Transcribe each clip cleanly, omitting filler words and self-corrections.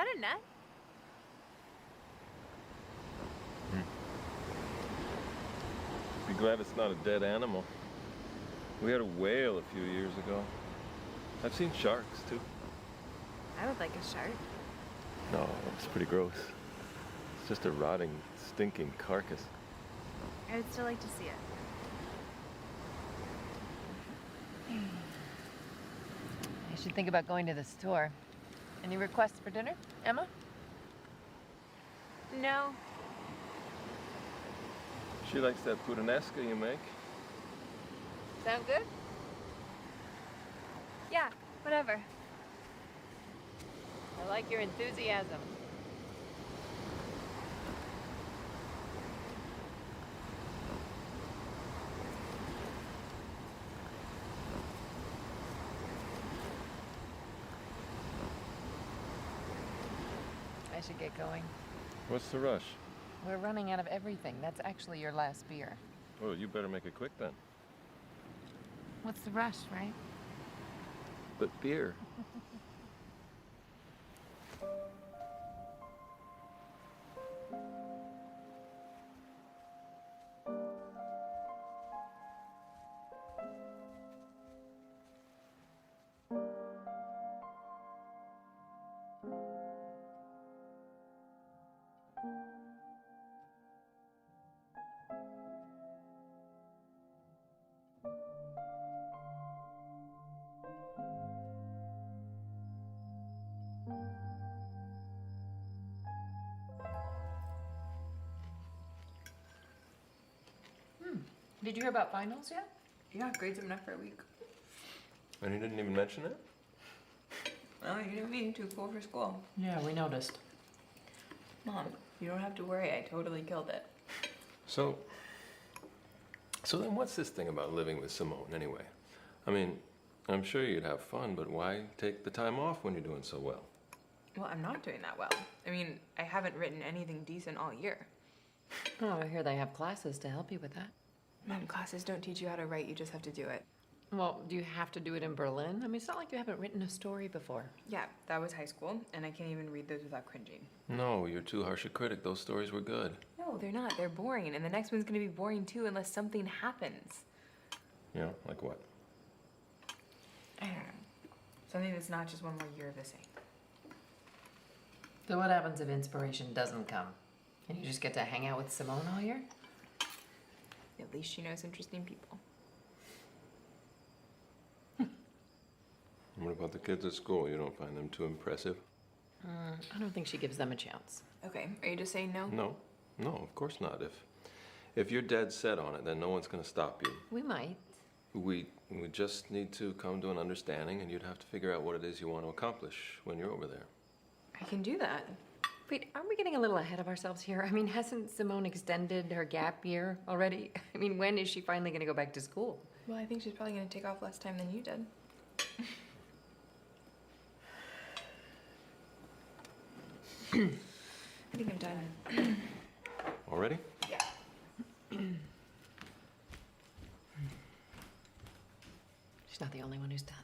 that a net? Be glad it's not a dead animal. We had a whale a few years ago. I've seen sharks too. I would like a shark. No, it's pretty gross. It's just a rotting, stinking carcass. I would still like to see it. I should think about going to the store. Any requests for dinner, Emma? No. She likes that puttanesca you make. Sound good? Yeah, whatever. I like your enthusiasm. I should get going. What's the rush? We're running out of everything. That's actually your last beer. Well, you better make it quick then. What's the rush, right? But beer. Did you hear about finals yet? Yeah, grades have been up for a week. And you didn't even mention it? Well, you didn't mean too cool for school. Yeah, we noticed. Mom, you don't have to worry. I totally killed it. So then what's this thing about living with Simone anyway? I mean, I'm sure you'd have fun, but why take the time off when you're doing so well? Well, I'm not doing that well. I mean, I haven't written anything decent all year. Oh, I hear they have classes to help you with that. Mom, classes don't teach you how to write. You just have to do it. Well, do you have to do it in Berlin? I mean, it's not like you haven't written a story before. Yeah, that was high school, and I can't even read those without cringing. No, you're too harsh a critic. Those stories were good. No, they're not. They're boring, and the next one's gonna be boring too unless something happens. You know, like what? I don't know. Something that's not just one more year of the same. So what happens if inspiration doesn't come? And you just get to hang out with Simone all year? At least she knows interesting people. What about the kids at school? You don't find them too impressive? I don't think she gives them a chance. Okay, are you just saying no? No, of course not. If you're dead set on it, then no one's gonna stop you. We might. We just need to come to an understanding, and you'd have to figure out what it is you want to accomplish when you're over there. I can do that. Wait, aren't we getting a little ahead of ourselves here? I mean, hasn't Simone extended her gap year already? I mean, when is she finally going to go back to school? Well, I think she's probably gonna take off less time than you did. I think I'm done. Already? Yeah. She's not the only one who's done.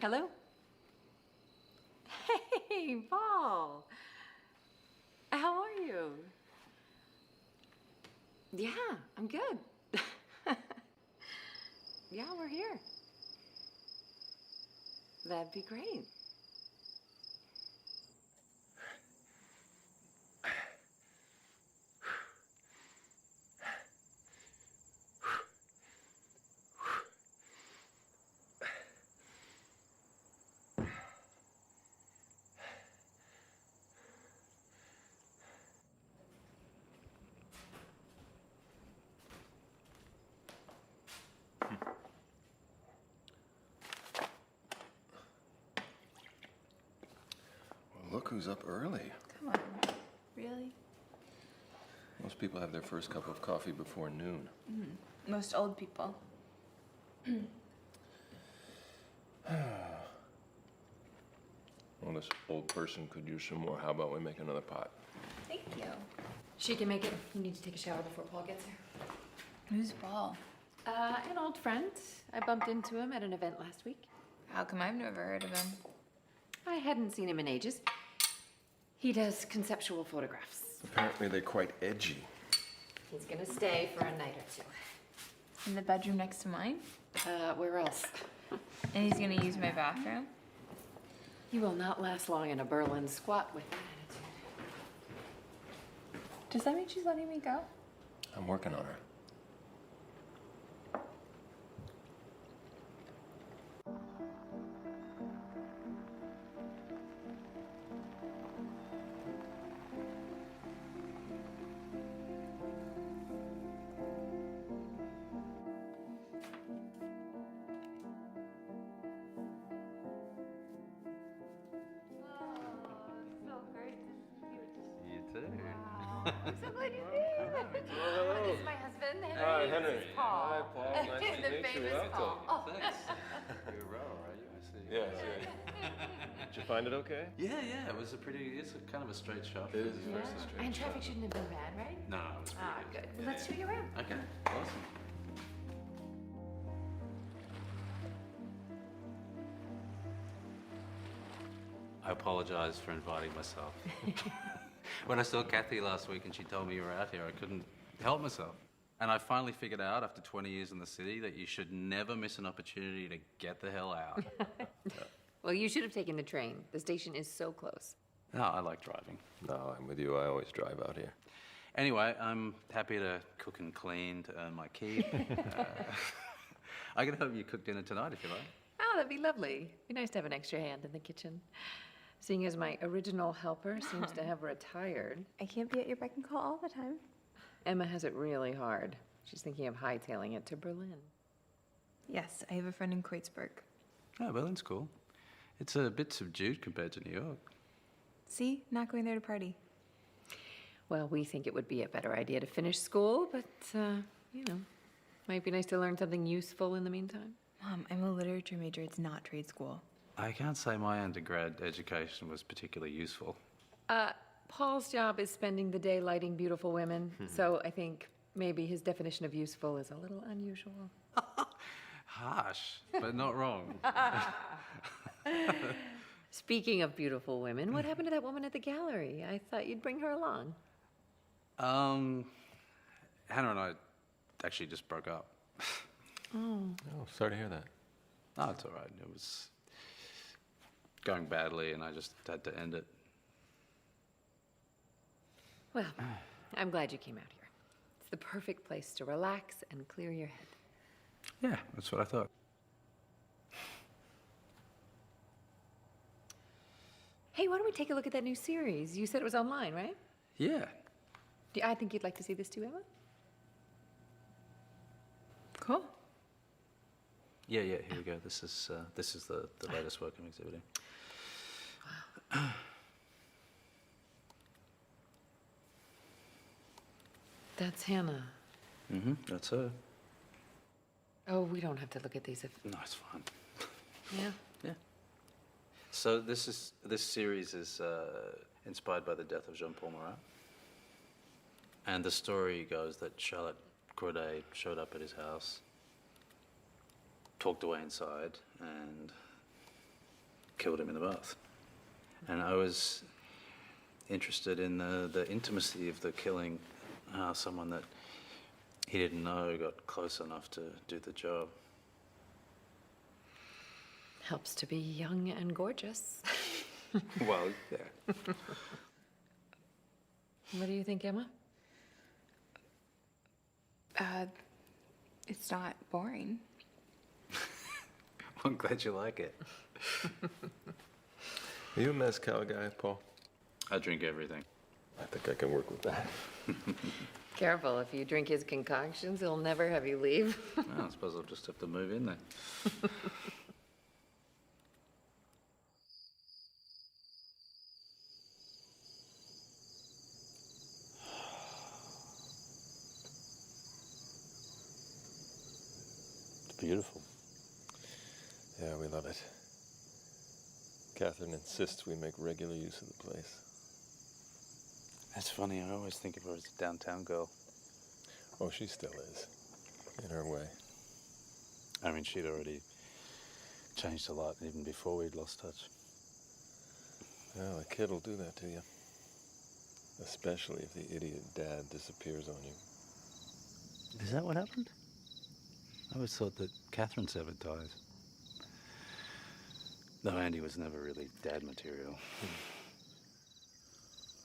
Hello? Hey, Paul. How are you? Yeah, I'm good. Yeah, we're here. That'd be great. Well, look who's up early. Come on. Really? Most people have their first cup of coffee before noon. Most old people. Well, this old person could use some more. How about we make another pot? Thank you. She can make it. You need to take a shower before Paul gets here. Who's Paul? An old friend. I bumped into him at an event last week. How come I've never heard of him? I hadn't seen him in ages. He does conceptual photographs. Apparently they're quite edgy. He's gonna stay for a night or two. In the bedroom next to mine? Where else? And he's gonna use my bathroom? You will not last long in a Berlin squat with that attitude. Does that mean she's letting me go? I'm working on her. You too. I'm so glad you're here. This is my husband, Henry. Hi, Henry. This is Paul. Hi, Paul. Nice to The meet you. famous Welcome. Paul. Thanks. You're well, right? I see. Yes, yeah. Did you find it okay? Yeah. It was it's a kind of a straight shot. It is Yeah. very straight And shot. traffic shouldn't have been bad, right? No, it was pretty Ah, good. Well, let's show you around. Okay, awesome. I apologize for inviting myself. When I saw Kathy last week and she told me you were out here, I couldn't help myself. And I finally figured out after 20 years in the city that you should never miss an opportunity to get the hell out. Well, you should have taken the train. The station is so close. No, I like driving. No, I'm with you. I always drive out here. Anyway, I'm happy to cook and clean to earn my keep. I can help you cook dinner tonight if you like. Oh, that'd be lovely. Be nice to have an extra hand in the kitchen. Seeing as my original helper seems to have retired. I can't be at your beck and call all the time. Emma has it really hard. She's thinking of hightailing it to Berlin. Yes, I have a friend in Kreuzberg. Oh, Berlin's cool. It's a bit subdued compared to New York. See? Not going there to party. Well, we think it would be a better idea to finish school, but, might be nice to learn something useful in the meantime. Mom, I'm a literature major. It's not trade school. I can't say my undergrad education was particularly useful. Paul's job is spending the day lighting beautiful women, so I think maybe his definition of useful is a little unusual. Harsh, but not wrong. Speaking of beautiful women, what happened to that woman at the gallery? I thought you'd bring her along. Hannah and I actually just broke up. Oh, sorry to hear that. No, it's all right. It was going badly, and I just had to end it. Well, I'm glad you came out here. It's the perfect place to relax and clear your head. Yeah, that's what I thought. Hey, why don't we take a look at that new series? You said it was online, right? Yeah. I think you'd like to see this too, Emma? Cool. Yeah, here we go. This is the latest work I'm exhibiting. That's Hannah. Mm-hmm, that's her. Oh, we don't have to look at these if... No, it's fine. Yeah? Yeah. So this series is inspired by the death of Jean-Paul Marat. And the story goes that Charlotte Corday showed up at his house, talked away inside, and killed him in the bath. And I was interested in the intimacy of the killing. How someone that he didn't know got close enough to do the job. Helps to be young and gorgeous. Well, yeah. What do you think, Emma? It's not boring. I'm glad you like it. Are you a mezcal guy, Paul? I drink everything. I think I can work with that. Careful, if you drink his concoctions, he'll never have you leave. Well, I suppose I'll just have to move in there. It's beautiful. Yeah, we love it. Catherine insists we make regular use of the place. That's funny, I always think of her as a downtown girl. Oh, she still is, in her way. I mean, she'd already changed a lot even before we'd lost touch. Well, a kid will do that to you. Especially if the idiot dad disappears on you. Is that what happened? I always thought that Catherine severed ties. Though Andy was never really dad material.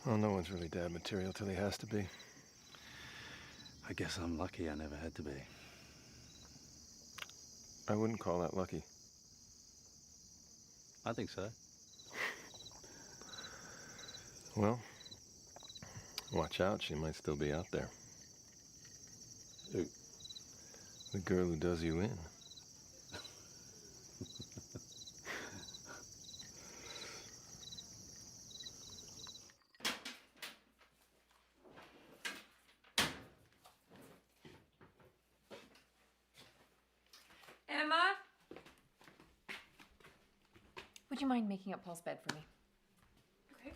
Well, no one's really dad material till he has to be. I guess I'm lucky I never had to be. I wouldn't call that lucky. I think so. Well, watch out, she might still be out there. Who? The girl who does you in. Emma? Would you mind making up Paul's bed for me? Okay.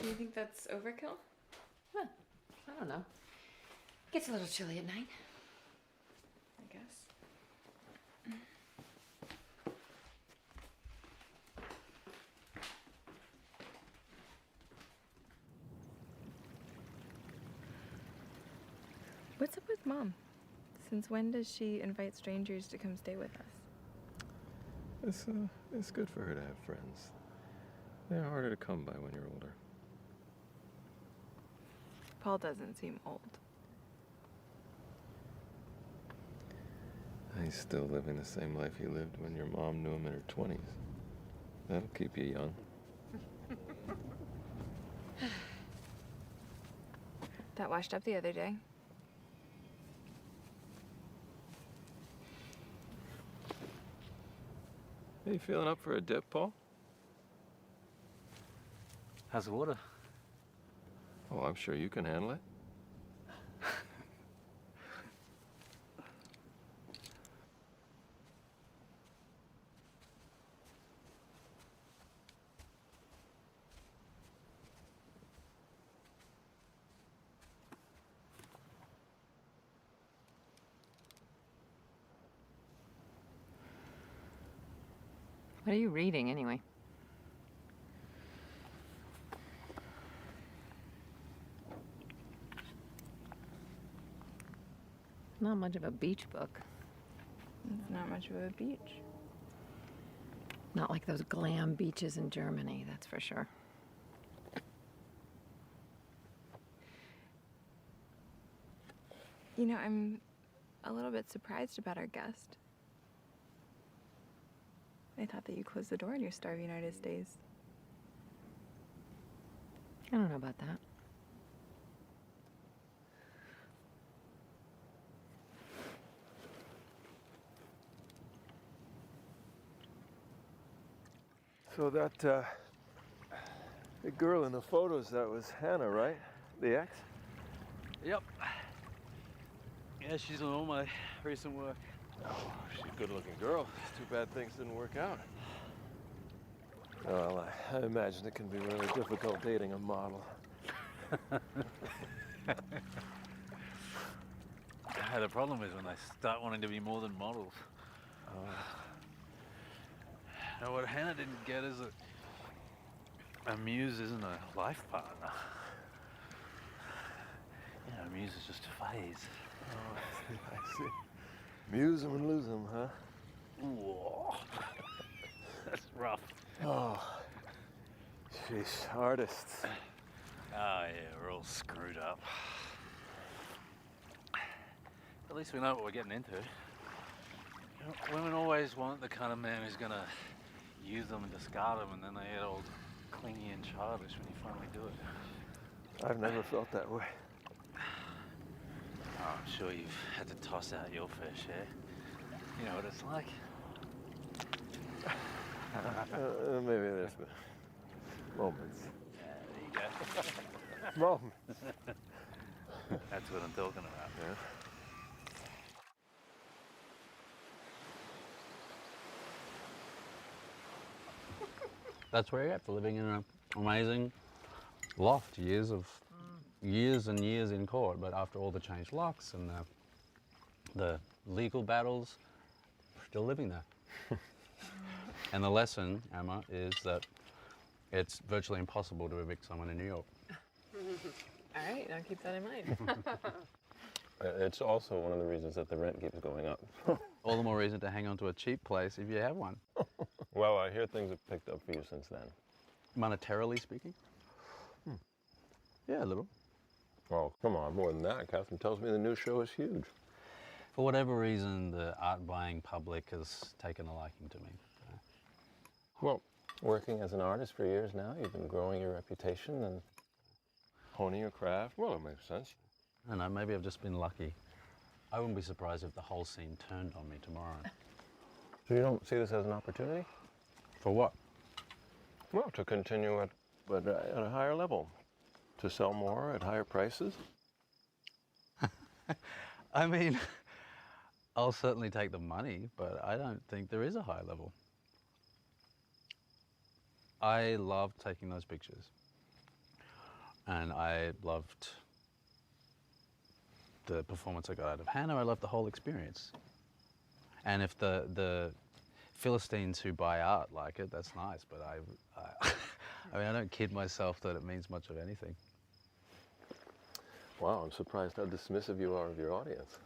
Do you think that's overkill? Huh, I don't know. Gets a little chilly at night. I guess. What's up with Mom? Since when does she invite strangers to come stay with us? It's good for her to have friends. They're harder to come by when you're older. Paul doesn't seem old. He's still living the same life he lived when your mom knew him in her 20s. That'll keep you young. That washed up the other day. Are you feeling up for a dip, Paul? How's the water? Oh, I'm sure you can handle it. What are you reading, anyway? not much of a beach book. It's not much of a beach. Not like those glam beaches in Germany, that's for sure. You know, I'm a little bit surprised about our guest. I thought that you closed the door on your starving artist days. I don't know about that. So that, the girl in the photos, that was Hannah, right? The ex? Yep. Yeah, she's on all my recent work. Oh, she's a good-looking girl. It's too bad things didn't work out. Well, I imagine it can be really difficult dating a model. The problem is when they start wanting to be more than models. Now, what Hannah didn't get is that a muse isn't a life partner. You know, a muse is just a phase. Oh, I see. Muse 'em and lose 'em, huh? Whoa. That's rough. Oh, sheesh, artists. Oh, yeah, we're all screwed up. At least we know what we're getting into. You know, women always want the kind of man who's gonna use them and discard them, and then they get all clingy and childish when you finally do it. I've never felt that way. Oh, I'm sure you've had to toss out your fair share. You know what it's like. Maybe there's been moments. There you go. Moments. That's what I'm talking about. Yeah. That's where you're at, for living in an amazing loft. Years and years in court, but after all the changed locks and the legal battles, still living there. And the lesson, Emma, is that it's virtually impossible to evict someone in New York. All right, I'll keep that in mind. It's also one of the reasons that the rent keeps going up. All the more reason to hang on to a cheap place if you have one. Well, I hear things have picked up for you since then. Monetarily speaking? Yeah, a little. Well, come on, more than that. Catherine tells me the new show is huge. For whatever reason, the art buying public has taken a liking to me. Well, working as an artist for years now, you've been growing your reputation and Honing your craft? Well, it makes sense. I don't know, maybe I've just been lucky. I wouldn't be surprised if the whole scene turned on me tomorrow. so you don't see this as an opportunity? For what? Well, to continue at a higher level. To sell more at higher prices. I mean, I'll certainly take the money, but I don't think there is a high level. I loved taking those pictures. And I loved the performance I got out of Hannah. I loved the whole experience. And if the Philistines who buy art like it, that's nice, but I mean, I don't kid myself that it means much of anything. Wow, I'm surprised how dismissive you are of your audience.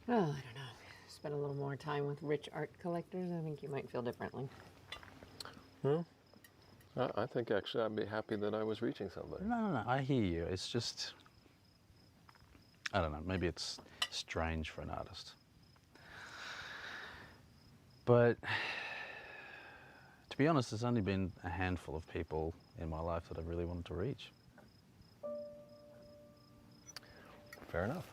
Well, I don't know. Spend a little more time with rich art collectors, I think you might feel differently. I think actually I'd be happy that I was reaching somebody. No, I hear you. It's just, I don't know, maybe it's strange for an artist. But to be honest, there's only been a handful of people in my life that I've really wanted to reach. Fair enough.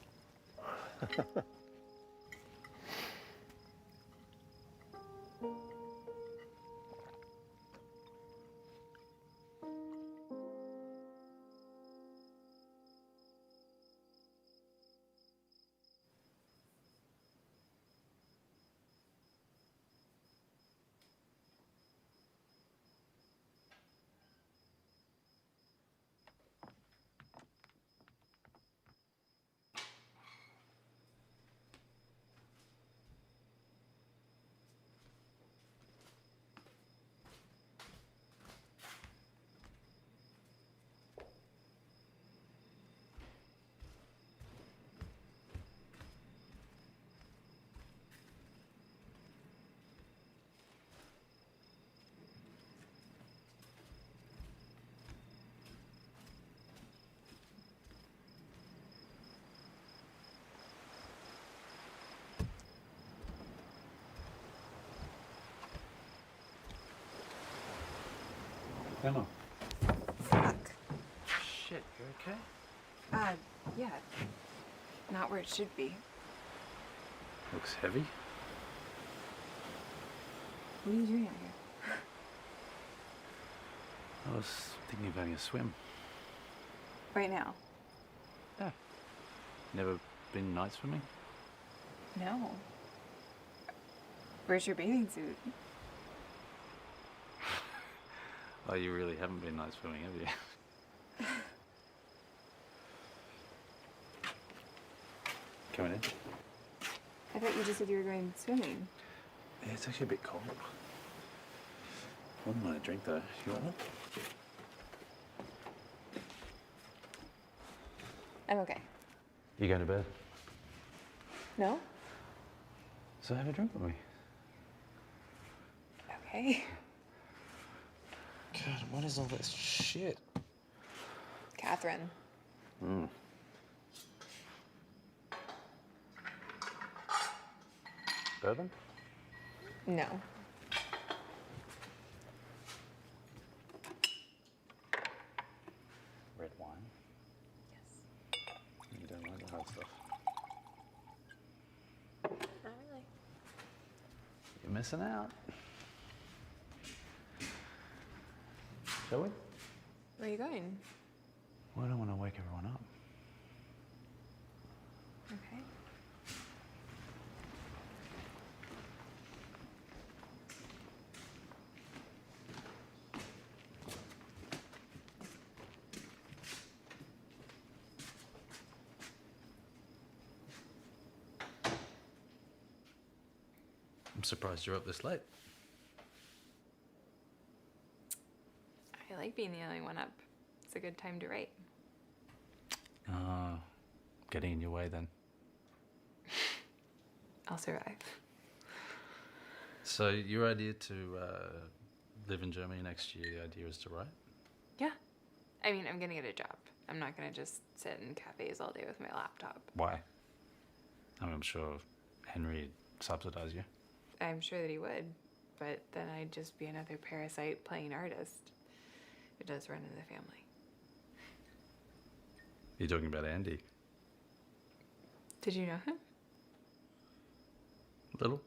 Emma. Fuck. Shit, you okay? Yeah. Not where it should be. Looks heavy. What are you doing out here? I was thinking of having a swim. Right now? Yeah. Never been night swimming? No. Where's your bathing suit? Oh, you really haven't been night swimming, have you? Coming in? I thought you just said you were going swimming. Yeah, it's actually a bit cold. Wouldn't want a drink though. You want one? I'm okay. You going to bed? No? So have a drink with me. Okay. God, what is all this shit? Catherine. Bourbon? No. Red wine? Yes. You don't like the hard stuff. Not really. You're missing out. Shall we? Where are you going? Well, I don't want to wake everyone up. Okay. I'm surprised you're up this late. I like being the only one up. It's a good time to write. Getting in your way then. I'll survive. So your idea to live in Germany next year, the idea is to write? Yeah. I mean, I'm gonna get a job. I'm not gonna just sit in cafes all day with my laptop. Why? I mean, I'm sure Henry'd subsidize you. I'm sure that he would, but then I'd just be another parasite playing artist. It does run in the family. You're talking about Andy? Did you know him? A little?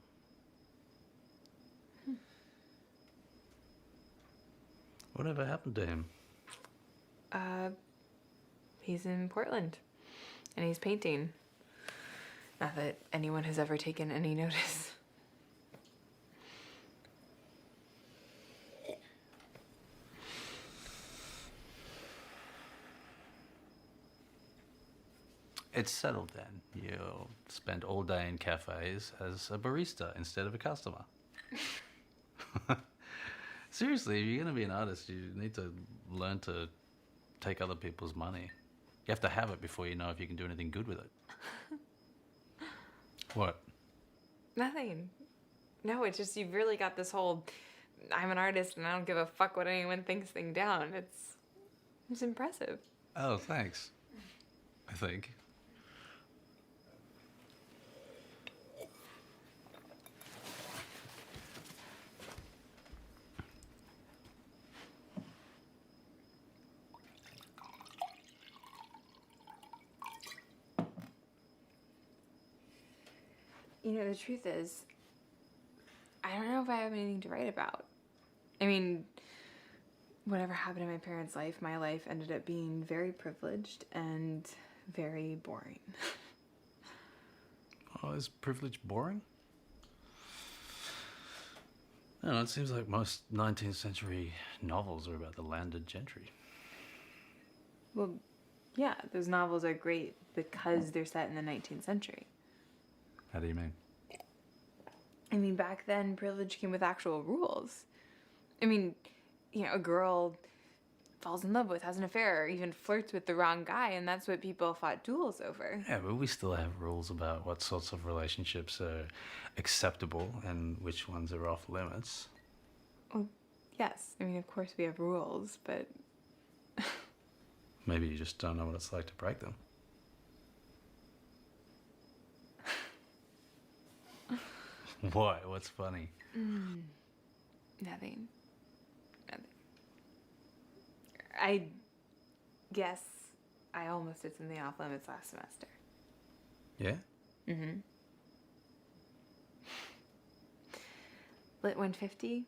Whatever happened to him? He's in Portland, and he's painting. Not that anyone has ever taken any notice. It's settled then. You'll spend all day in cafes as a barista instead of a customer. Seriously, if you're going to be an artist, you need to learn to take other people's money. You have to have it before you know if you can do anything good with it. What? Nothing. No, it's just you've really got this whole I'm an artist and I don't give a fuck what anyone thinks thing down. It's impressive. Oh, thanks. I think. You know, the truth is, I don't know if I have anything to write about. I mean, whatever happened in my parents' life, my life ended up being very privileged and very boring. Oh, is privilege boring? No, it seems like most 19th century novels are about the landed gentry. Well, yeah, those novels are great because they're set in the 19th century. How do you mean? I mean, back then, privilege came with actual rules. I mean, you know, a girl falls in love with, has an affair, or even flirts with the wrong guy, and that's what people fought duels over. Yeah, but we still have rules about what sorts of relationships are acceptable and which ones are off limits. Well, yes. I mean, of course we have rules, but Maybe you just don't know what it's like to break them. What? What's funny? nothing. Nothing. I guess I almost did something off limits last semester. Yeah? Mm-hmm. Lit 150,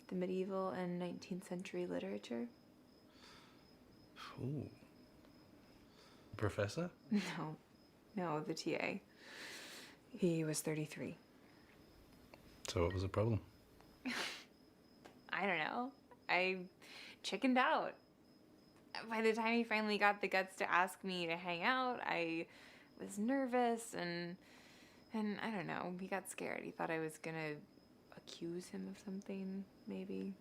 the medieval and 19th century literature. Ooh. Professor? No, the TA. He was 33. So what was the problem? I don't know. I chickened out. By the time he finally got the guts to ask me to hang out, I was nervous and I don't know. He got scared. He thought I was gonna accuse him of something, maybe.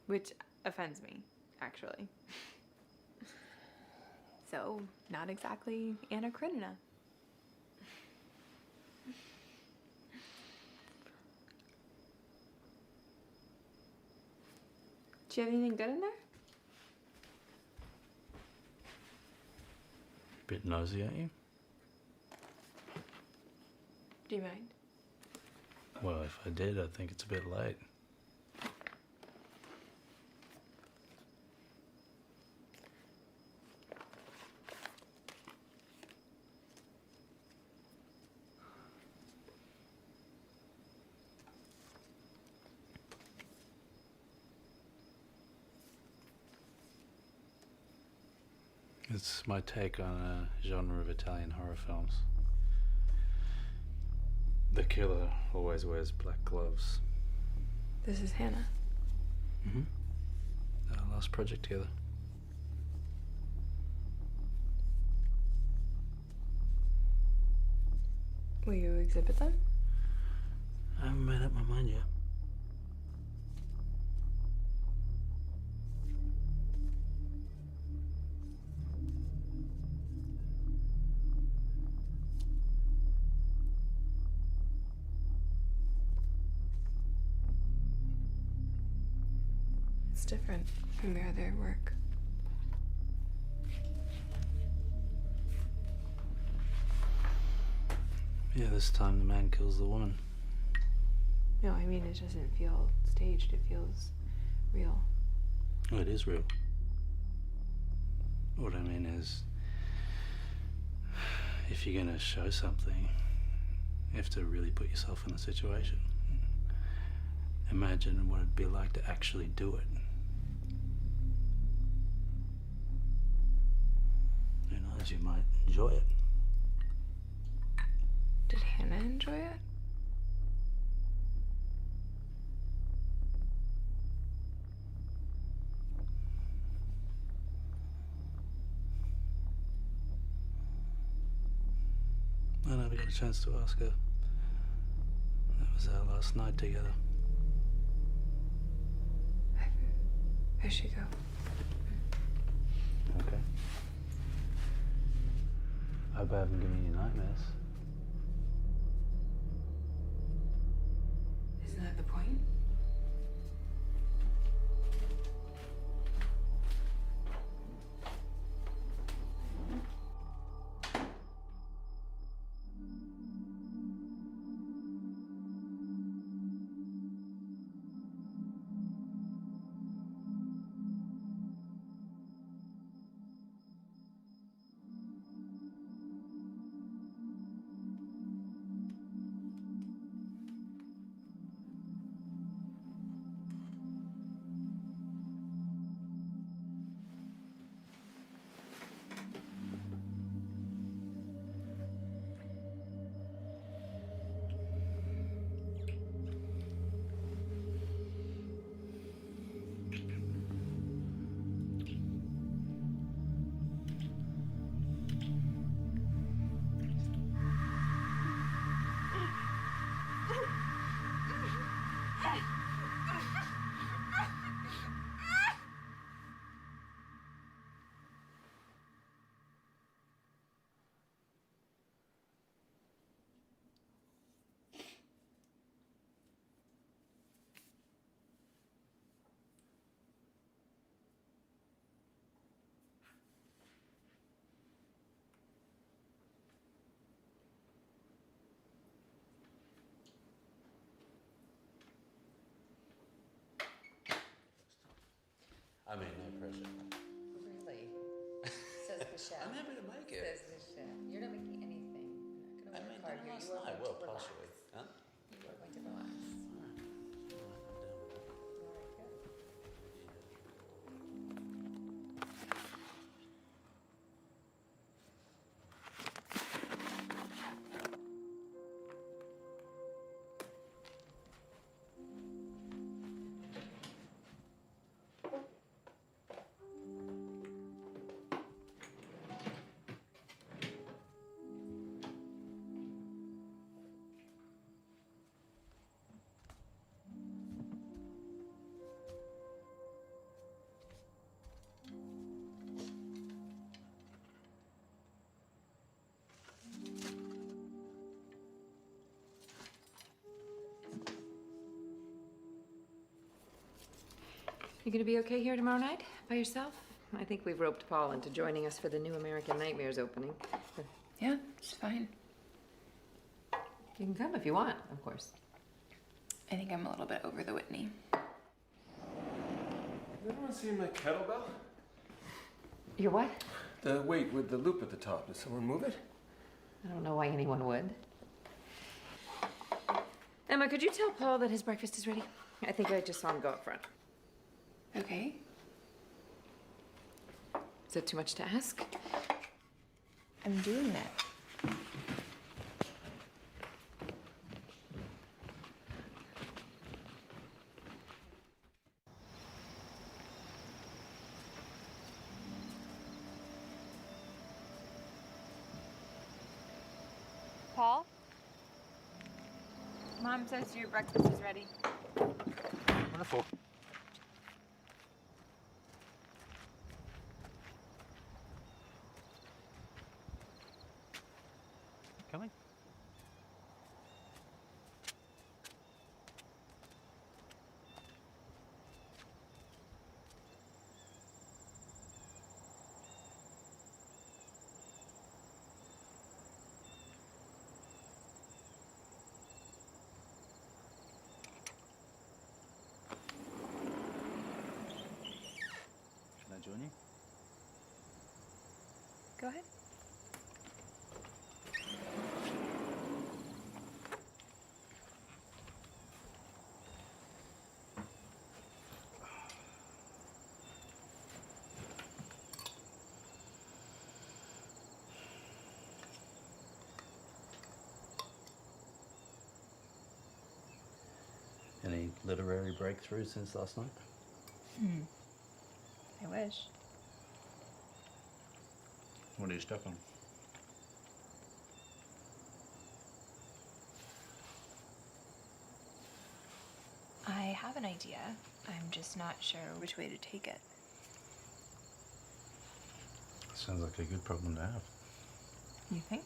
Which offends me, actually. So, not exactly Anna Karenina. Do you have anything good in there? Bit nosy, ain't you? Do you mind? Well, if I did, I think it's a bit late. It's my take on a genre of Italian horror films. The killer always wears black gloves. This is Hannah. Mm-hmm. Our last project together. Will you exhibit them? I haven't made up my mind yet. It's different from your other work. Yeah, this time the man kills the woman. No, I mean, it doesn't feel staged. It feels real. Oh, it is real. What I mean is, if you're gonna show something, you have to really put yourself in the situation. Imagine what it'd be like to actually do it. Who knows, you might enjoy it. Did Hannah enjoy it? I never got a chance to ask her. That was our last night together. I should go. Okay. I hope I haven't given you nightmares. Isn't that the point? I mean, no pressure. the chef. I'm happy to make it. Says the chef. You're not making anything. I'm not I going to made work hard them here. last You are night. going Well, to relax. partially. Huh? You are going to relax. All right, I'm down with that. All right, good. You gonna be okay here tomorrow night by yourself? I think we've roped Paul into joining us for the new American Nightmares opening. Yeah, it's fine. You can come if you want, of course. I think I'm a little bit over the Whitney. Did anyone see my kettlebell? Your what? The weight with the loop at the top. Did someone move it? I don't know why anyone would. Emma, could you tell Paul that his breakfast is ready? I think I just saw him go up front. Okay. Is that too much to ask? I'm doing that. Paul? Mom says your breakfast is ready. Wonderful. Coming? Should I join you? Go ahead. Any literary breakthroughs since last night? I wish. What are you stuck on? I have an idea. I'm just not sure which way to take it. Sounds like a good problem to have. You think?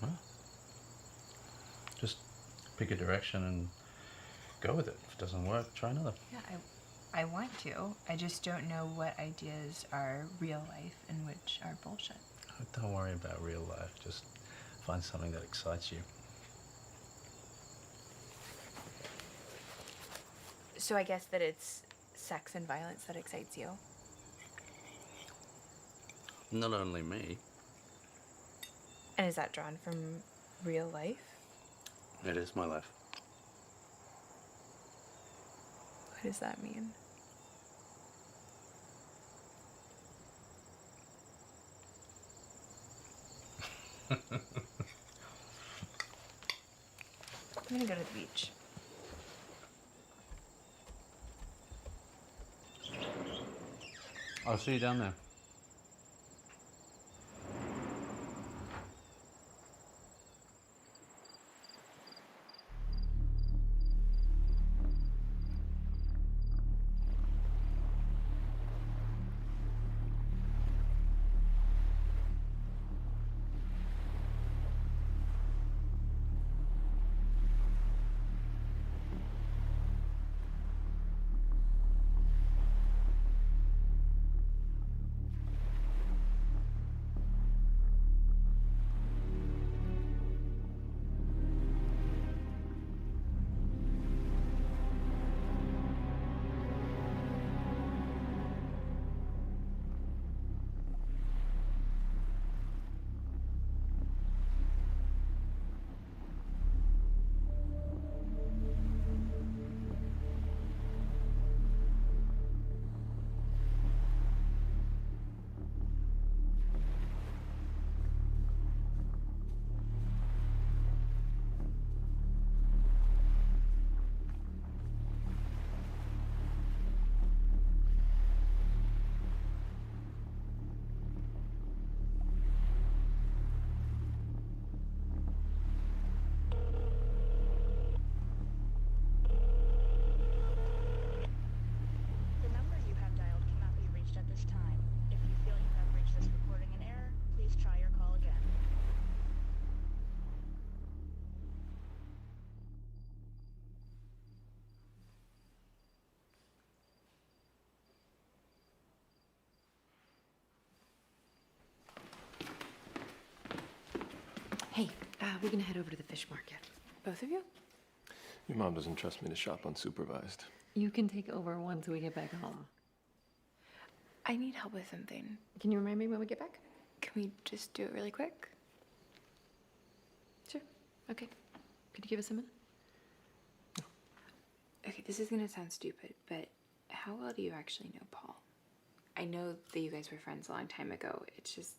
Well, just pick a direction and go with it. If it doesn't work, try another. Yeah, I want to. I just don't know what ideas are real life and which are bullshit. Don't worry about real life. Just find something that excites you. So I guess that it's sex and violence that excites you. Not only me. And is that drawn from real life? It is my life. What does that mean? I'm gonna go to the beach. I'll see you down there. Hey, we're gonna head over to the fish market. Both of you? Your mom doesn't trust me to shop unsupervised. You can take over once we get back home. I need help with something. Can you remind me when we get back? Can we just do it really quick? Sure. Okay. Could you give us a minute? Okay, this is gonna sound stupid, but how well do you actually know Paul? I know that you guys were friends a long time ago. It's just,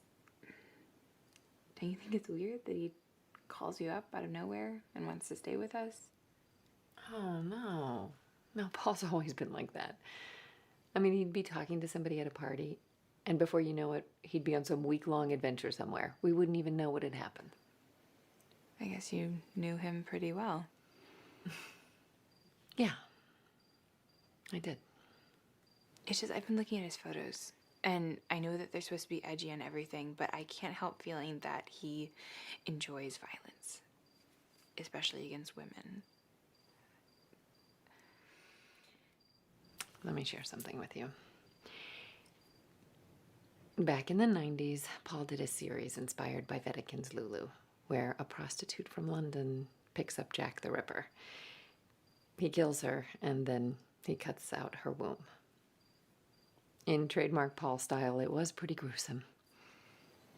don't you think it's weird that he calls you up out of nowhere and wants to stay with us? Oh, no. No, Paul's always been like that. I mean, he'd be talking to somebody at a party, and before you know it, he'd be on some week-long adventure somewhere. We wouldn't even know what had happened. I guess you knew him pretty well. Yeah. I did. It's just, I've been looking at his photos, and I know that they're supposed to be edgy and everything, but I can't help feeling that he enjoys violence, especially against women. Let me share something with you. Back in the 90s, Paul did a series inspired by Wedekin's Lulu, where a prostitute from London picks up Jack the Ripper. He kills her, and then he cuts out her womb. In trademark Paul style, it was pretty gruesome.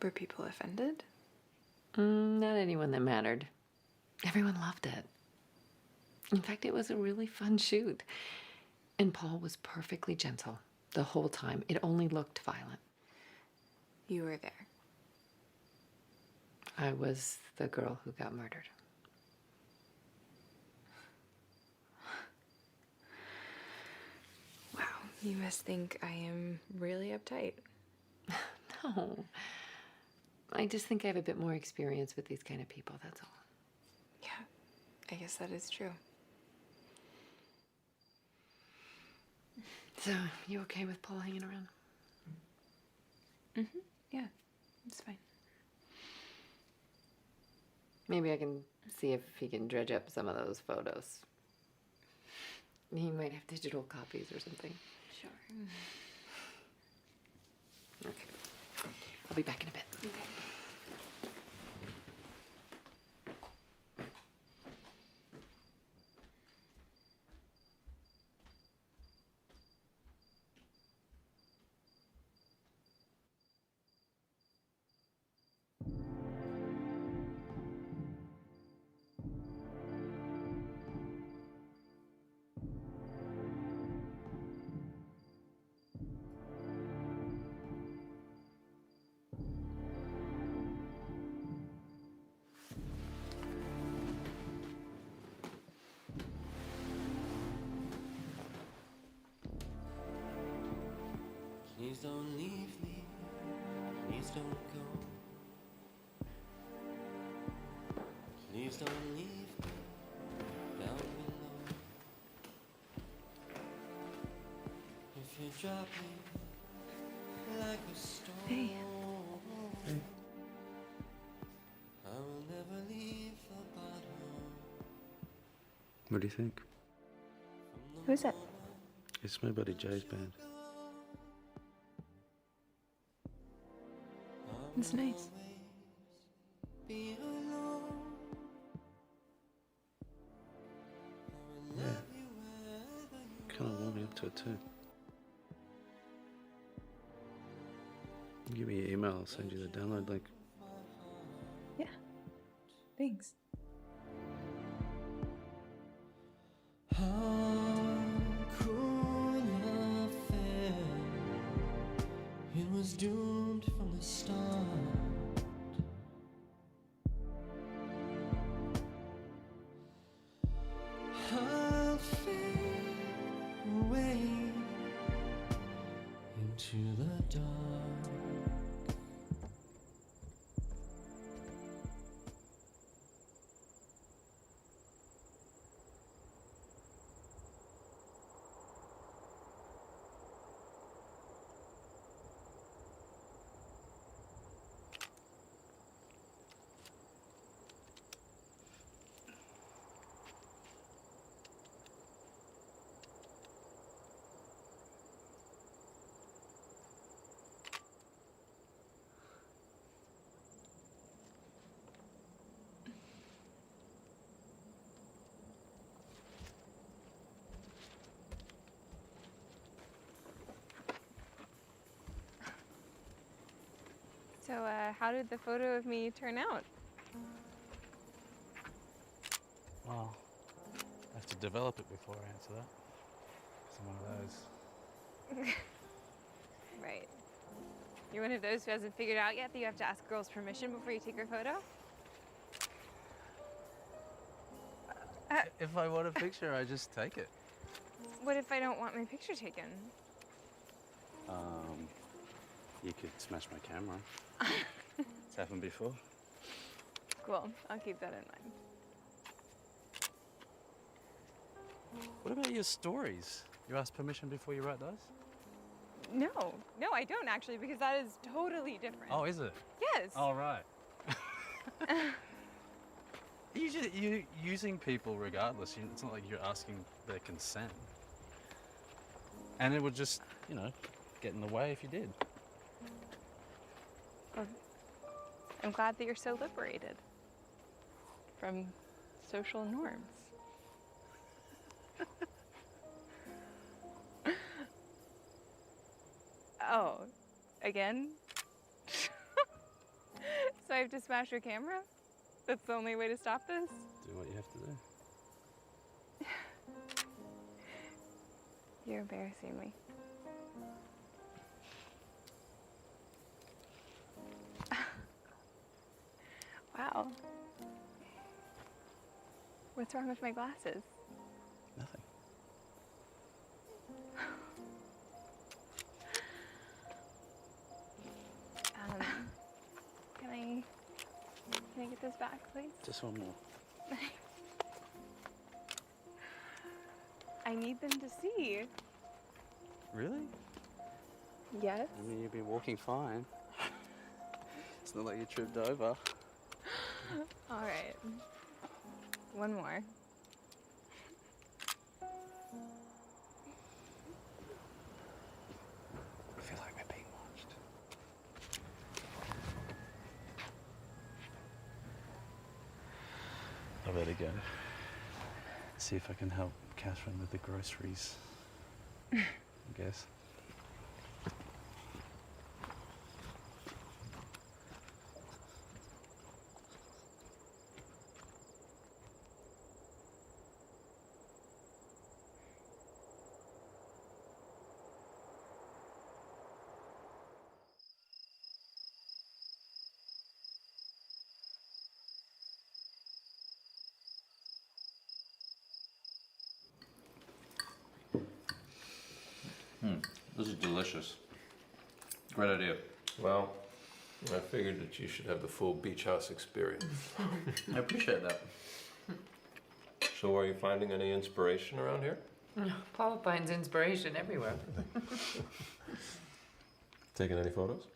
Were people offended? Not anyone that mattered. Everyone loved it. In fact, it was a really fun shoot. And Paul was perfectly gentle the whole time. It only looked violent. You were there. I was the girl who got murdered. Wow, you must think I am really uptight. No. I just think I have a bit more experience with these kind of people, that's all. Yeah, I guess that is true. So, you okay with Paul hanging around? Mm-hmm, yeah, it's fine. Maybe I can see if he can dredge up some of those photos. He might have digital copies or something. Sure. Okay. I'll be back in a bit. Okay. Please don't leave me, please don't go. Please don't leave me down below. If you drop me like a stone, Hey. I will never leave the bottom. What do you think? Who's that? It's my buddy Jay's band. It's nice. Be alone. Yeah. Kind of warm me up to it too. Give me your email, I'll send you the download link. Yeah. Thanks. How cruel your affair. It was doomed from the start. I'll fade away into the dark. So, how did the photo of me turn out? Well, I have to develop it before I answer that. 'Cause I'm one of those. Right. You're one of those who hasn't figured out yet that you have to ask girls' permission before you take your photo? If I want a picture, I just take it. What if I don't want my picture taken? You could smash my camera. It's happened before. Cool. I'll keep that in mind. What about your stories? You ask permission before you write those? No, I don't actually, because that is totally different. Oh, is it? Yes. All right. You're using people regardless. It's not like you're asking their consent. And it would just, get in the way if you did. Well, I'm glad that you're so liberated from social norms. Oh, again? So I have to smash your camera? That's the only way to stop this? Do what you have to do. You're embarrassing me. Wow. What's wrong with my glasses? Nothing. Can I get this back, please? Just one more. I need them to see. Really? Yes. I mean, you've been walking fine. It's not like you tripped over. All right. One more. I feel like we're being watched. I better go. See if I can help Catherine with the groceries. I guess. This is delicious. Great idea. Well, I figured that you should have the full beach house experience. I appreciate that. So are you finding any inspiration around here? Paul finds inspiration everywhere. Taking any photos?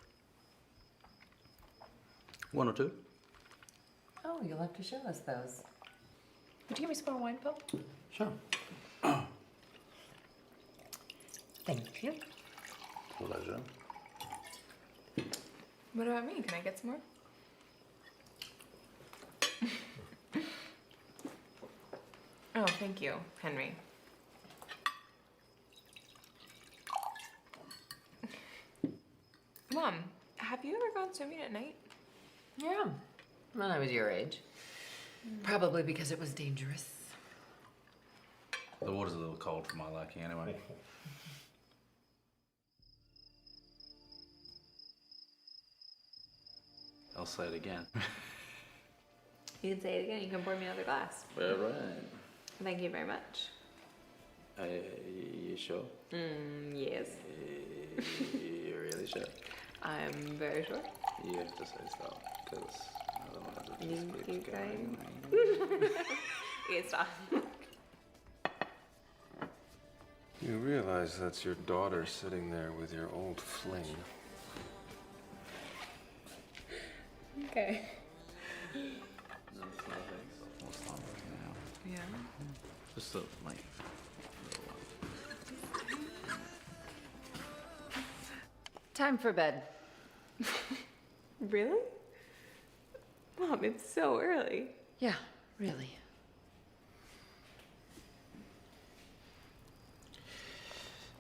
One or two. Oh, you'll have to show us those. Would you give me some more wine, Paul? Sure. Thank you. Pleasure. What about me? Can I get some more? Oh, thank you, Henry. Mom, have you ever gone swimming at night? Yeah, when I was your age. Probably because it was dangerous. The water's a little cold for my liking anyway. I'll say it again. You can say it again. You can pour me another glass. All right. Thank you very much. You sure? Yes. You really sure? I'm very sure. You have to say stop, because otherwise it You just keeps keep going. Okay, stop. You realize that's your daughter sitting there with your old fling. Okay. No, it's not big. It's not working out. Yeah. Just a, like, little one. Time for bed. Really? Mom, it's so early. Yeah, really.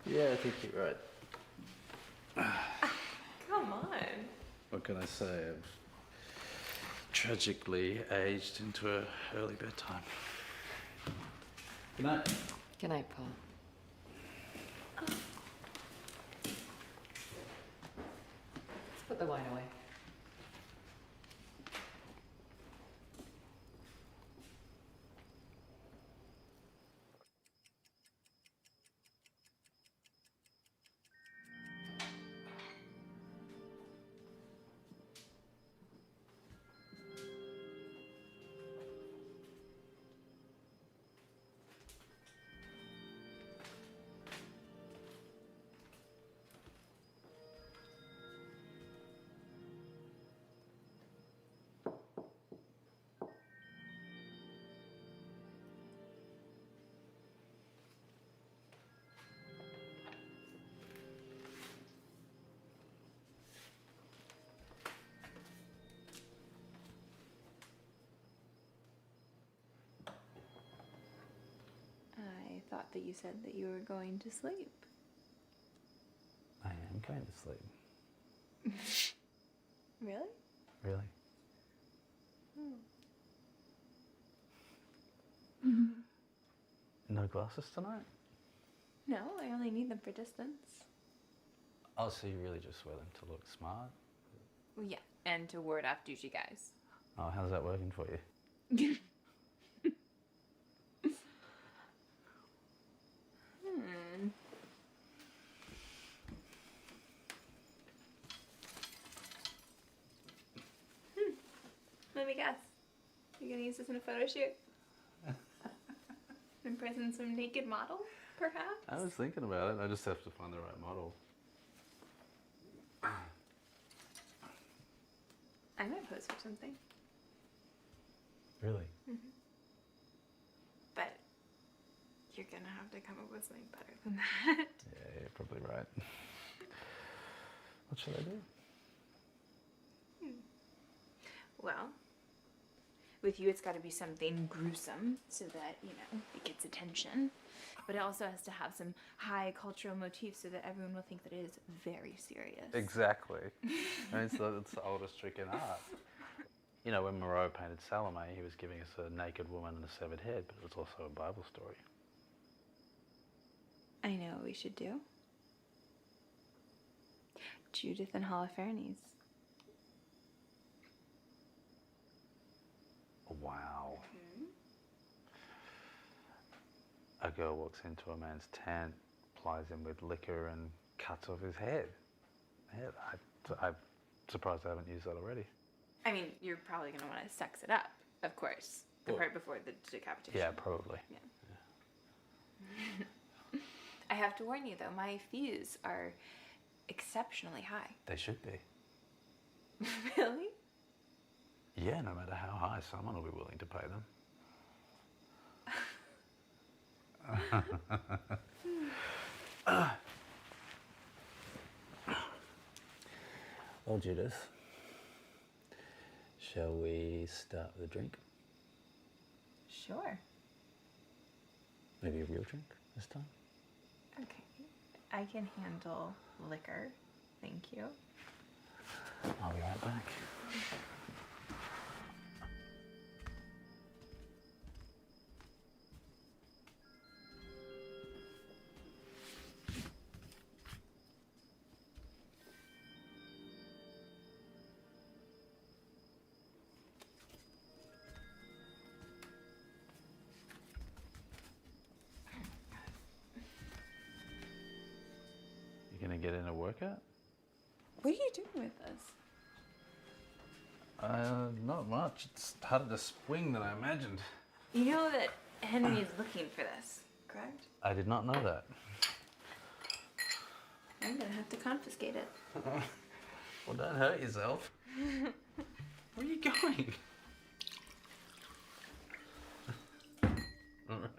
Yeah, I think you're right. Come on. We're can I say? I've tragically aged into an early bedtime. Good night. Good night, Paul. Let's put the wine away. I thought that you said that you were going to sleep. I am going to sleep. Really? Really? No glasses tonight? No, I only need them for distance. Oh, so you really just wear them to look smart? Well, yeah, and to ward off douchey guys. Oh, how's that working for you? Let me guess. You're gonna use this in a photo shoot? Impressing some naked model, perhaps? I was thinking about it. I just have to find the right model. I might pose for something. Really? But you're gonna have to come up with something better than that. Yeah, you're probably right. What should I do? Well, with you, it's got to be something gruesome so that, you know, it gets attention. But it also has to have some high cultural motifs so that everyone will think that it is very serious. Exactly. I mean, it's the oldest trick in art. You know, when Moreau painted Salome, he was giving us a naked woman and a severed head, but it was also a Bible story. I know what we should do. Judith and Holofernes. Wow. A girl walks into a man's tent, plies him with liquor, and cuts off his head. Yeah, I'm surprised I haven't used that already. I mean, you're probably going to want to sex it up, of course. The Well, part before the decapitation. Yeah, probably. I have to warn you, though, my fees are exceptionally high. They should be. Really? Yeah, no matter how high, someone will be willing to pay them. Well, Judith, shall we start with a drink? Sure. Maybe a real drink this time? Okay. I can handle liquor. Thank you. I'll be right back. You gonna get in a workout? What are you doing with this? Not much. It's harder to swing than I imagined. You know that Henry is looking for this, correct? I did not know that. I'm gonna have to confiscate it. Well, don't hurt yourself. Where are you going? All right.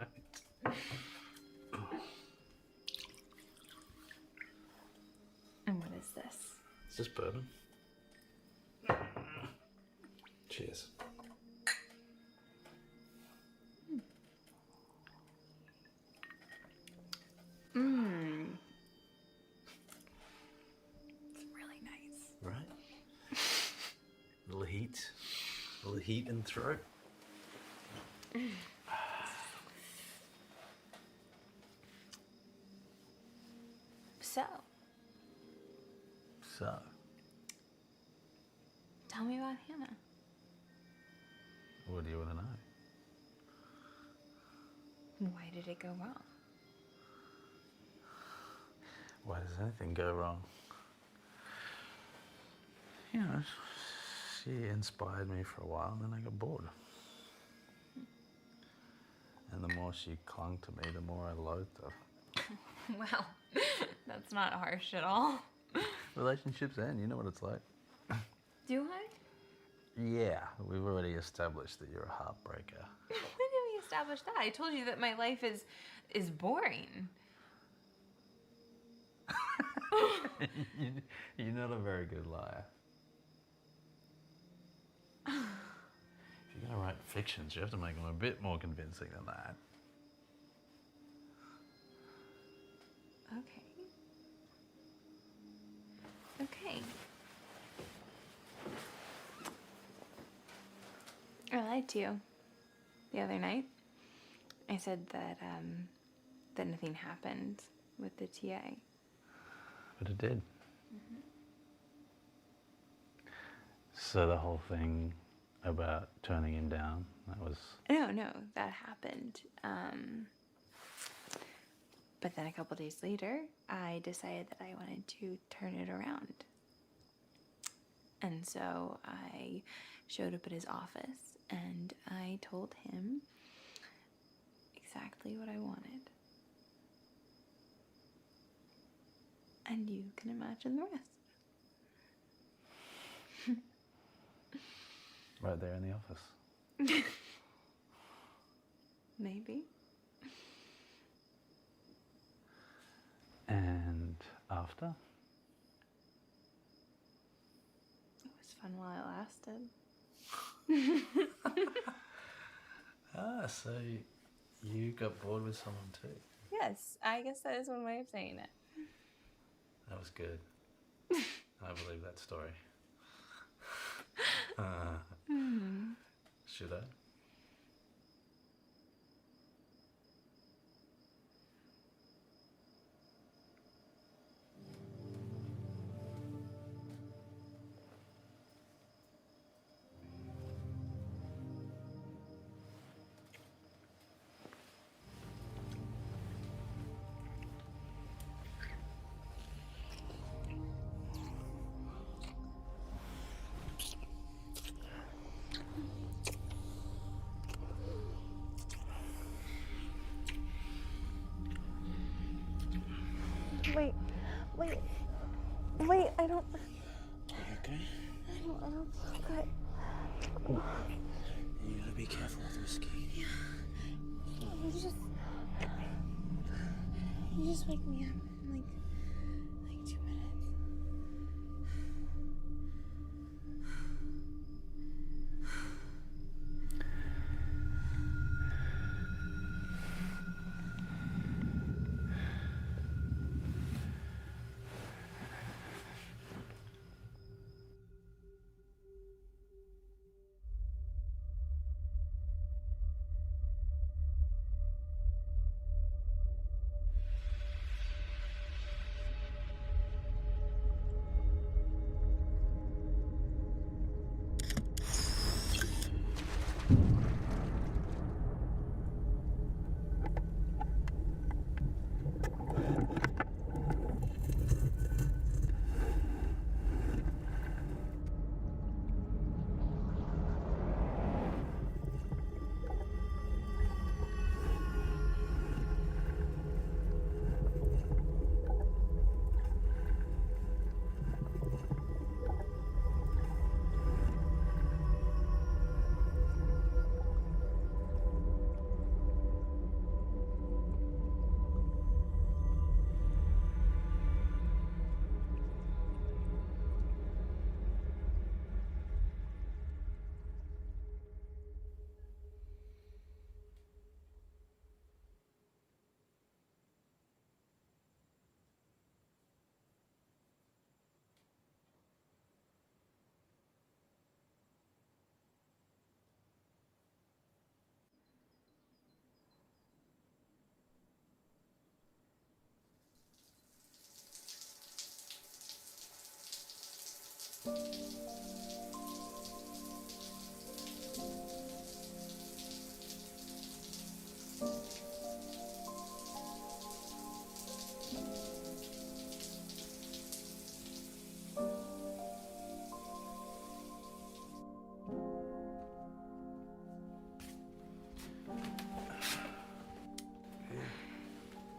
And what is this? It's just bourbon. Cheers. It's really nice. Right? heat. All the heat in the throat. So, So, tell me about Hannah. what do you want to know? Why did it go wrong? Why does anything go wrong? You know, she inspired me for a while and then I got bored. And the more she clung to me, the more I loathed her. Well, that's not harsh at all. Relationships end, you know what it's like. Do I? Yeah, we've already established that you're a heartbreaker. When did we establish that? I told you that my life is boring. You're not a very good liar. If you're gonna write fictions, you have to make them a bit more convincing than that. Okay. Okay. I lied to you the other night. I said that that nothing happened with the TA. But it did. So the whole thing about turning him down, that was... No, that happened. But then a couple days later, I decided that I wanted to turn it around. And so I showed up at his office and I told him exactly what I wanted. And you can imagine the rest. Right there in the office. Maybe. And after? It was fun while it lasted. So you got bored with someone too? Yes, I guess that is one way of saying it. That was good. I believe that story. Should I? Wait, I don't. You okay? I don't feel good. You gotta be careful with whiskey. You just wake me up in like 2 minutes.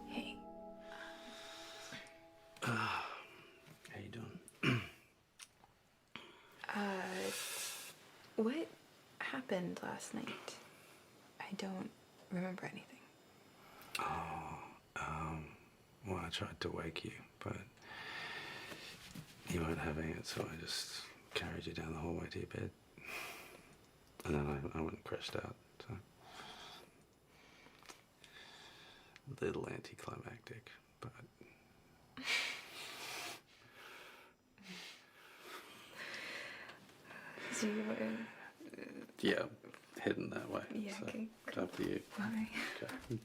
Hey. How you doing? What happened last night? I don't remember anything. Well, I tried to wake you, but you weren't having it, so I just carried you down the hallway to your bed. And then I went and crashed out, so. A little anticlimactic, but. So you were... Yeah, heading that way. Yeah, so okay, It's up to you. Bye. Okay.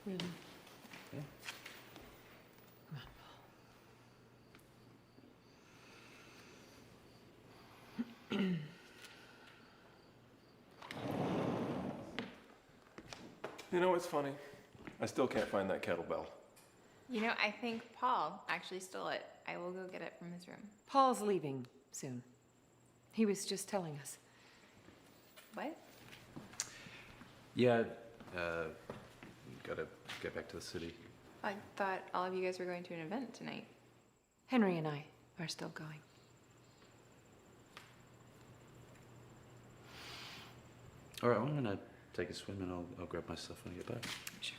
Really? Yeah. You know what's funny? I still can't find that kettlebell. You know, I think Paul actually stole it. I will go get it from his room. Paul's leaving soon. He was just telling us. What? Yeah, gotta get back to the city. I thought all of you guys were going to an event tonight. Henry and I are still going. All right, I'm gonna take a swim and I'll grab my stuff when I get back. Sure.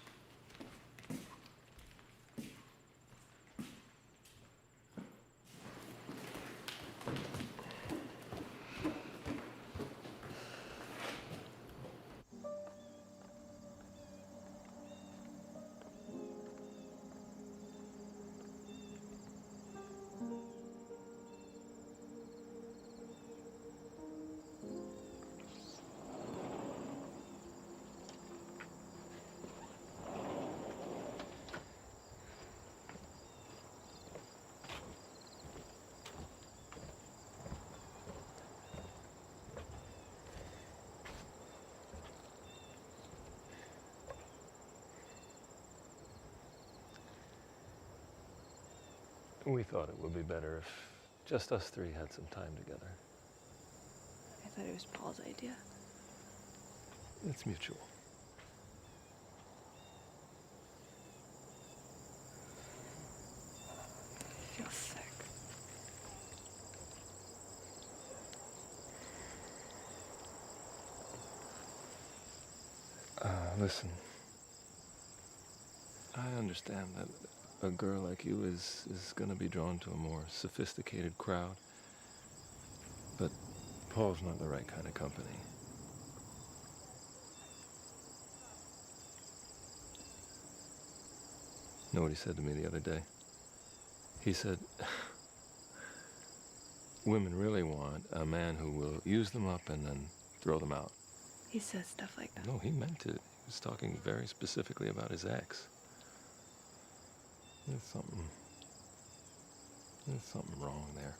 We thought it would be better if just us three had some time together. I thought it was Paul's idea. It's mutual. I feel sick. Listen, I understand that a girl like you is gonna be drawn to a more sophisticated crowd, but Paul's not the right kind of company. Know what he said to me the other day? He said, women really want a man who will use them up and then throw them out. He says stuff like that. No, he meant it. He was talking very specifically about his ex. There's something wrong there.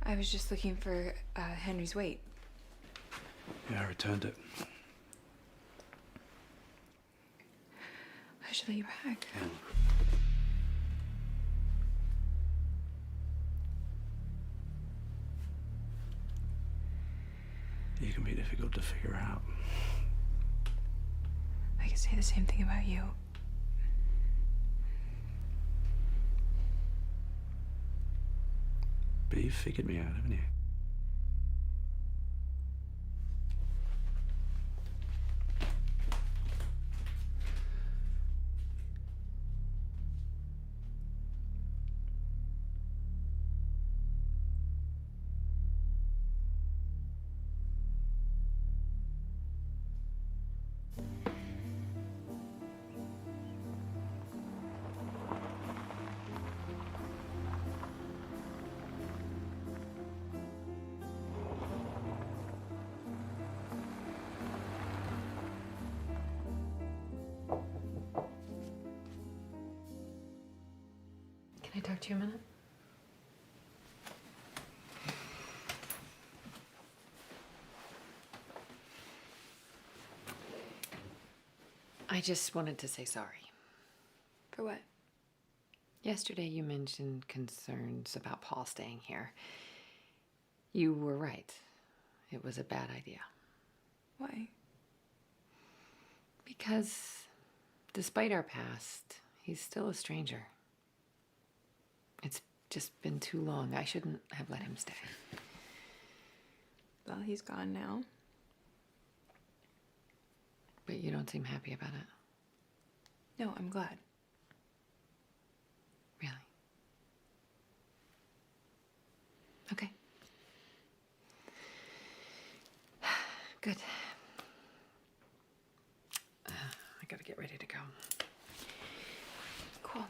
I was just looking for Henry's weight. Yeah, I returned it. I should let you back. Yeah. You can be difficult to figure out. I could say the same thing about you. But you've figured me out, haven't you? Can I talk to you a minute? I just wanted to say sorry. For what? Yesterday you mentioned concerns about Paul staying here. You were right. It was a bad idea. Why? Because despite our past, he's still a stranger. It's just been too long. I shouldn't have let him stay. Well, he's gone now. But you don't seem happy about it. No, I'm glad. Really? Okay. Good. I gotta get ready to go. Cool.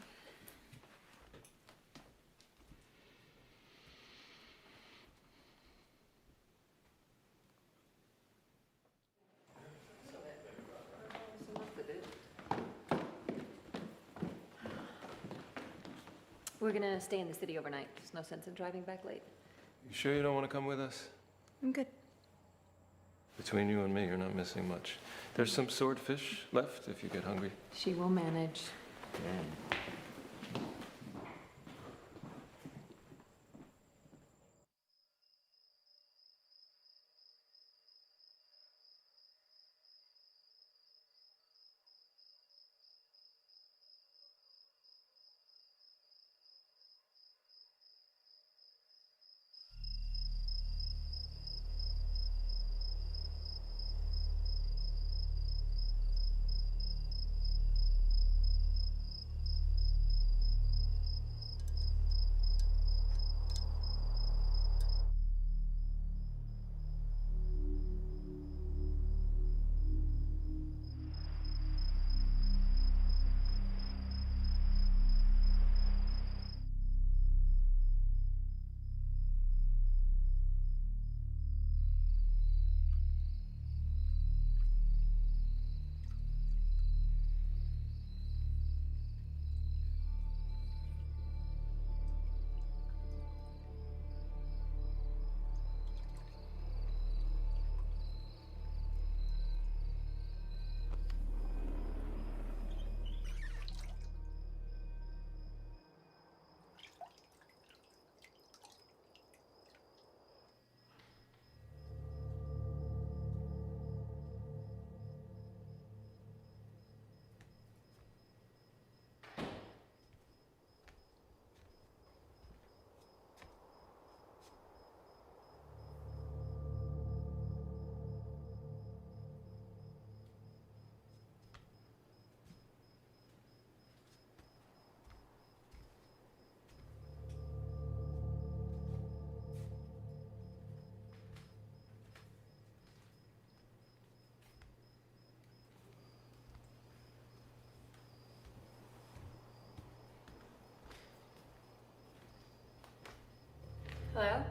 We're gonna stay in the city overnight. There's no sense in driving back late. You sure you don't want to come with us? I'm good. Between you and me, you're not missing much. There's some swordfish left if you get hungry. She will manage. Hello?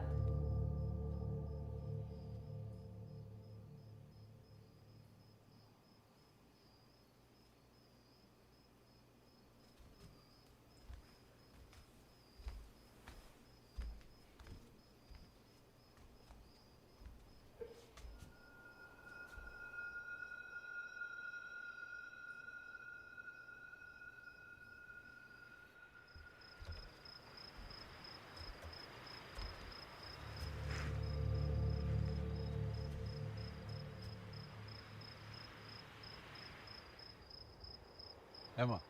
Emma.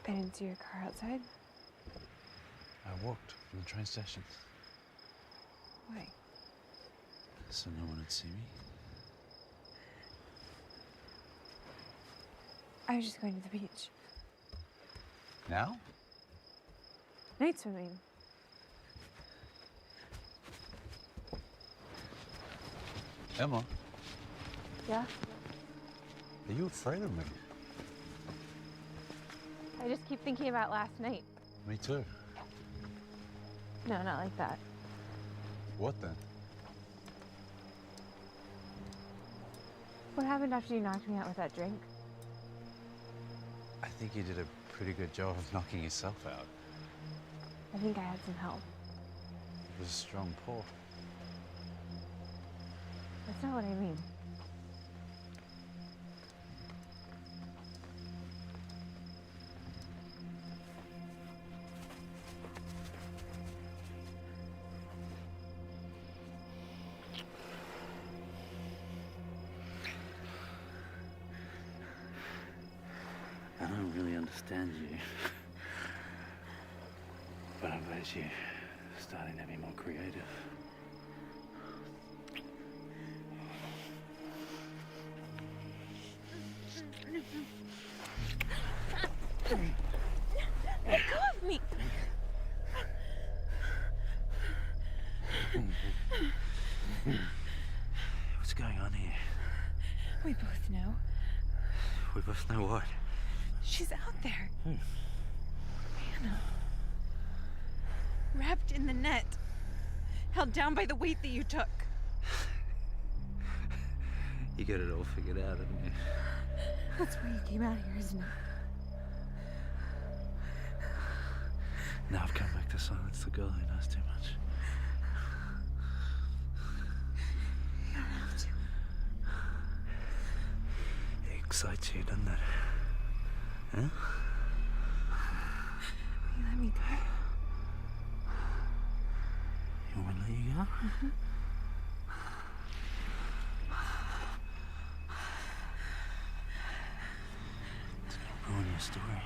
I didn't see your car outside. I walked from the train station Why? so no one would see me. I was just going to the beach. Now? Night swimming. Emma, Yeah? are you afraid of me? I just keep thinking about last night. Me too. No, not like that. What then? What happened after you knocked me out with that drink? I think you did a pretty good job of knocking yourself out. I think I had some help. It was a strong pour. That's not what I mean. I don't really understand you. But I'm glad you're starting to be more creative. Let go of me! What's going on here? We both know. We both know what? She's out there. Who? Hannah. Wrapped in the net. Held down by the weight that you took. You got it all figured out, haven't you? That's why you came out here, isn't it? Now I've come back to silence the girl who knows too much. You don't have to. It excites you, doesn't it? Huh? Will you let me go? You want me to let you go? It's gonna ruin your story.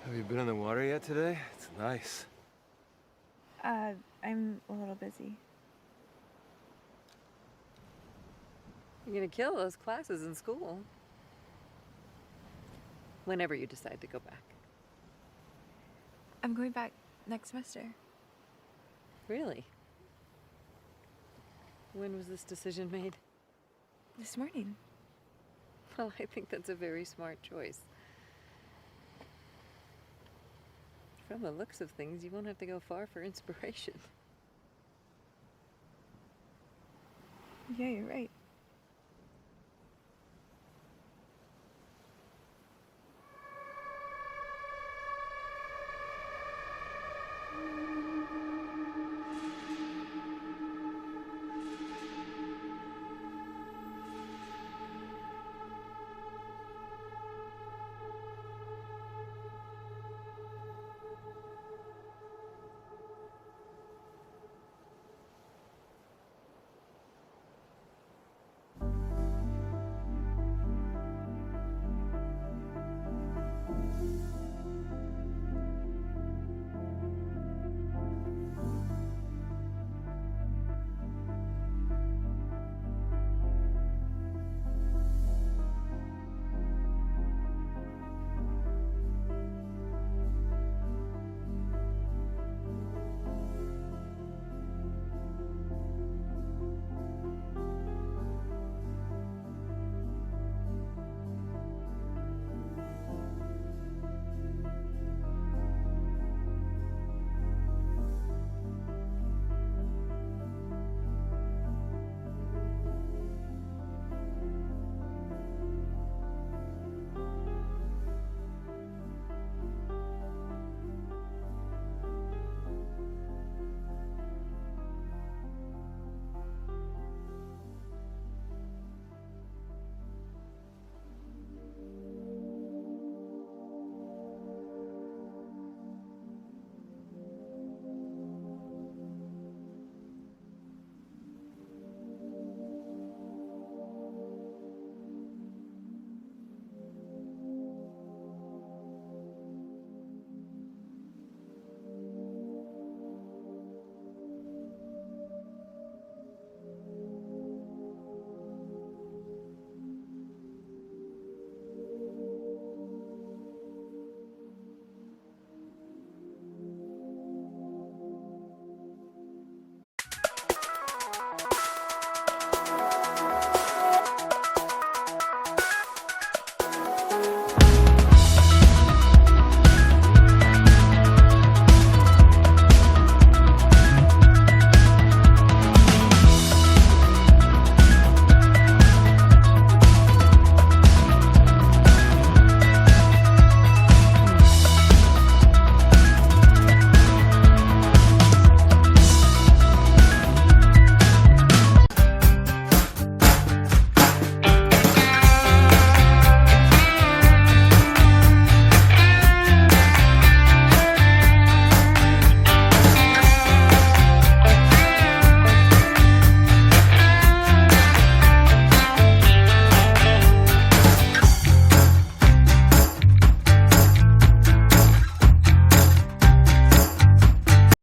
Have you been in the water yet today? It's nice. I'm a little busy. You're gonna kill those classes in school. Whenever you decide to go back. I'm going back next semester. Really? When was this decision made? This morning. Well, I think that's a very smart choice. From the looks of things, you won't have to go far for inspiration. Yeah, you're right.